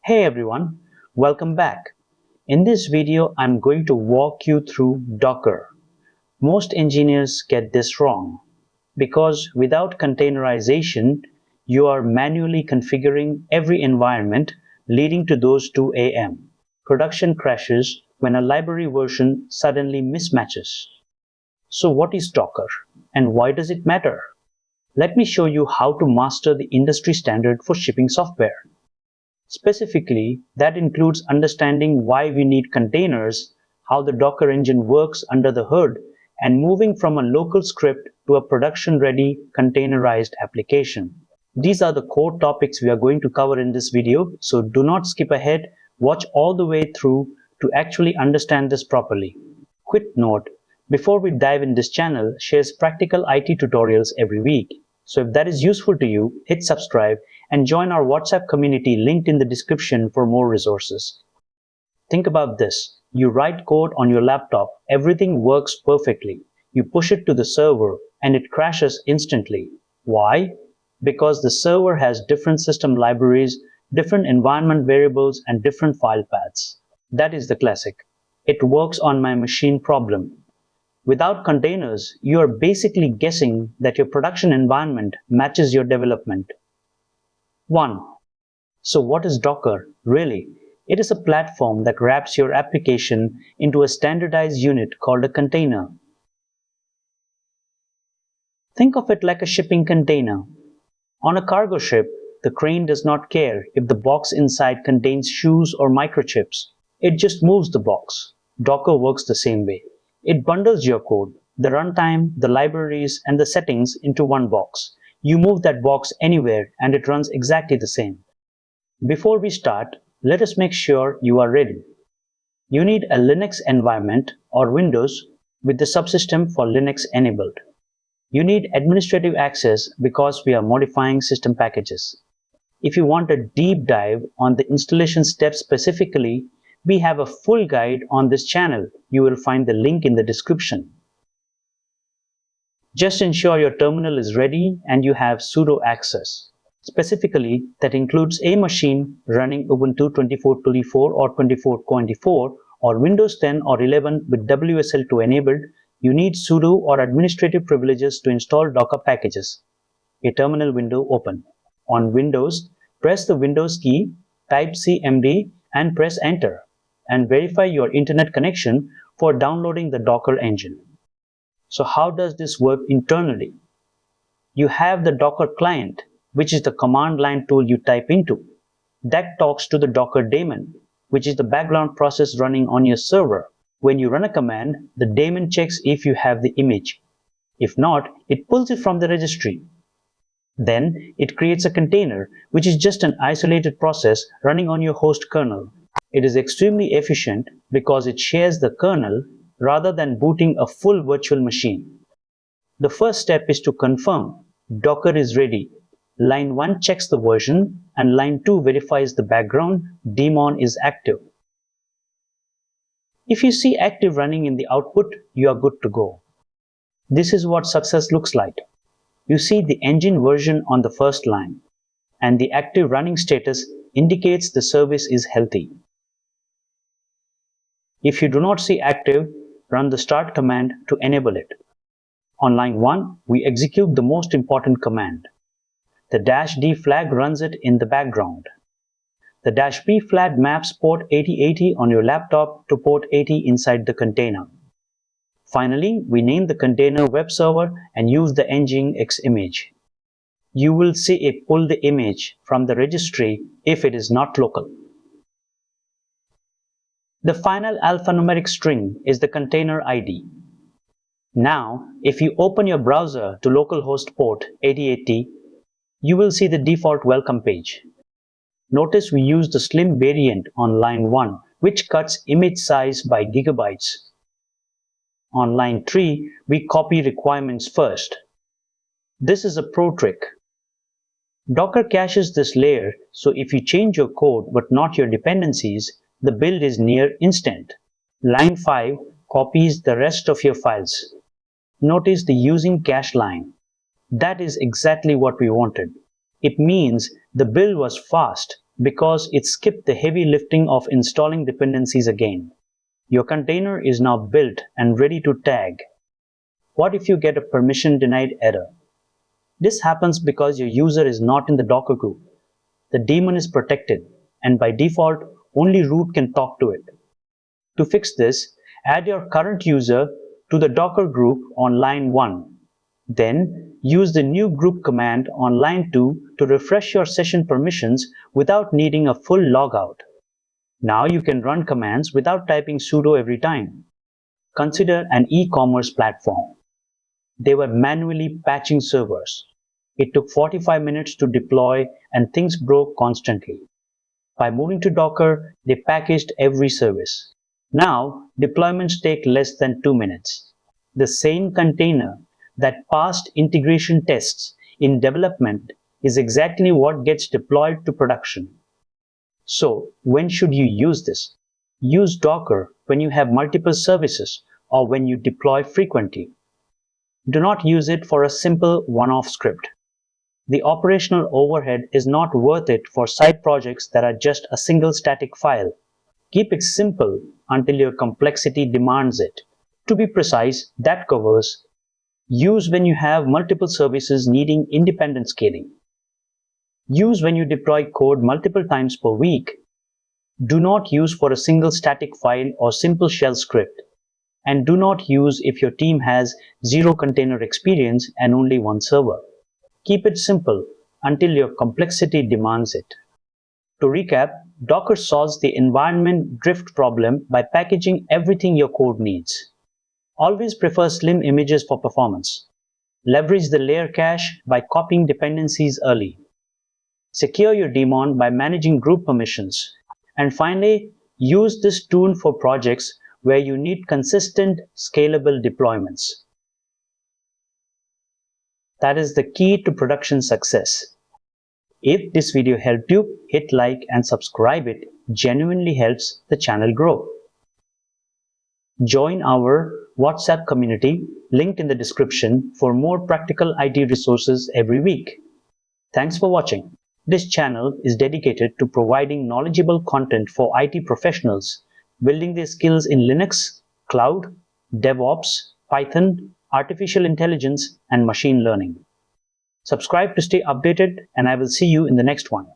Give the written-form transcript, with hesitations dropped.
Hey everyone, welcome back. In this video, I'm going to walk you through Docker. Most engineers get this wrong because without containerization, you are manually configuring every environment, leading to those 2 a.m. production crashes when a library version suddenly mismatches. So what is Docker and why does it matter? Let me show you how to master the industry standard for shipping software. Specifically, that includes understanding why we need containers, how the Docker engine works under the hood, and moving from a local script to a production-ready containerized application. These are the core topics we are going to cover in this video, so do not skip ahead, watch all the way through to actually understand this properly. Quick note, before we dive in, this channel shares practical IT tutorials every week. So if that is useful to you, hit subscribe and join our WhatsApp community linked in the description for more resources. Think about this. You write code on your laptop, everything works perfectly. You push it to the server and it crashes instantly. Why? Because the server has different system libraries, different environment variables, and different file paths. That is the classic. It works on my machine problem. Without containers, you are basically guessing that your production environment matches your development. 1. So what is Docker? Really? It is a platform that wraps your application into a standardized unit called a container. Think of it like a shipping container. On a cargo ship, the crane does not care if the box inside contains shoes or microchips. It just moves the box. Docker works the same way. It bundles your code, the runtime, the libraries, and the settings into one box. You move that box anywhere and it runs exactly the same. Before we start, let us make sure you are ready. You need a Linux environment or Windows with the subsystem for Linux enabled. You need administrative access because we are modifying system packages. If you want a deep dive on the installation steps specifically, we have a full guide on this channel. You will find the link in the description. Just ensure your terminal is ready and you have sudo access. Specifically, that includes a machine running Ubuntu 24.24 or 24.24 or Windows 10 or 11 with WSL2 enabled. You need sudo or administrative privileges to install Docker packages. A terminal window open. On Windows, press the Windows key, type cmd and press enter, and verify your internet connection for downloading the Docker engine. So how does this work internally? You have the Docker client, which is the command line tool you type into. That talks to the Docker daemon, which is the background process running on your server. When you run a command, the daemon checks if you have the image. If not, it pulls it from the registry. Then it creates a container, which is just an isolated process running on your host kernel. It is extremely efficient because it shares the kernel rather than booting a full virtual machine. The first step is to confirm Docker is ready. Line 1 checks the version and line 2 verifies the background daemon is active. If you see active running in the output, you are good to go. This is what success looks like. You see the engine version on the first line, and the active running status indicates the service is healthy. If you do not see active, run the start command to enable it. On line 1, we execute the most important command. The -d flag runs it in the background. The -b flag maps port 8080 on your laptop to port 80 inside the container. Finally, we name the container web server and use the nginx image. You will see it pull the image from the registry if it is not local. The final alphanumeric string is the container ID. Now, if you open your browser to localhost port 8080, you will see the default welcome page. Notice we use the slim variant on line 1, which cuts image size by gigabytes. On line 3, we copy requirements first. This is a pro trick. Docker caches this layer, so if you change your code but not your dependencies, the build is near instant. Line 5 copies the rest of your files. Notice the using cache line. That is exactly what we wanted. It means the build was fast because it skipped the heavy lifting of installing dependencies again. Your container is now built and ready to tag. What if you get a permission denied error? This happens because your user is not in the Docker group. The daemon is protected, and by default, only root can talk to it. To fix this, add your current user to the Docker group on line 1. Then, use the new group command on line 2 to refresh your session permissions without needing a full logout. Now you can run commands without typing sudo every time. Consider an e-commerce platform. They were manually patching servers. It took 45 minutes to deploy and things broke constantly. By moving to Docker, they packaged every service. Now, deployments take less than 2 minutes. The same container that passed integration tests in development is exactly what gets deployed to production. So, when should you use this? Use Docker when you have multiple services or when you deploy frequently. Do not use it for a simple one-off script. The operational overhead is not worth it for side projects that are just a single static file. Keep it simple until your complexity demands it. To be precise, that covers use when you have multiple services needing independent scaling. Use when you deploy code multiple times per week. Do not use for a single static file or simple shell script. And do not use if your team has zero container experience and only one server. Keep it simple until your complexity demands it. To recap, Docker solves the environment drift problem by packaging everything your code needs. Always prefer slim images for performance. Leverage the layer cache by copying dependencies early. Secure your daemon by managing group permissions. And finally, use this tool for projects where you need consistent, scalable deployments. That is the key to production success. If this video helped you, hit like and subscribe. It genuinely helps the channel grow. Join our WhatsApp community, linked in the description, for more practical IT resources every week. Thanks for watching. This channel is dedicated to providing knowledgeable content for IT professionals, building their skills in Linux, cloud, DevOps, Python, artificial intelligence, and machine learning. Subscribe to stay updated, and I will see you in the next one.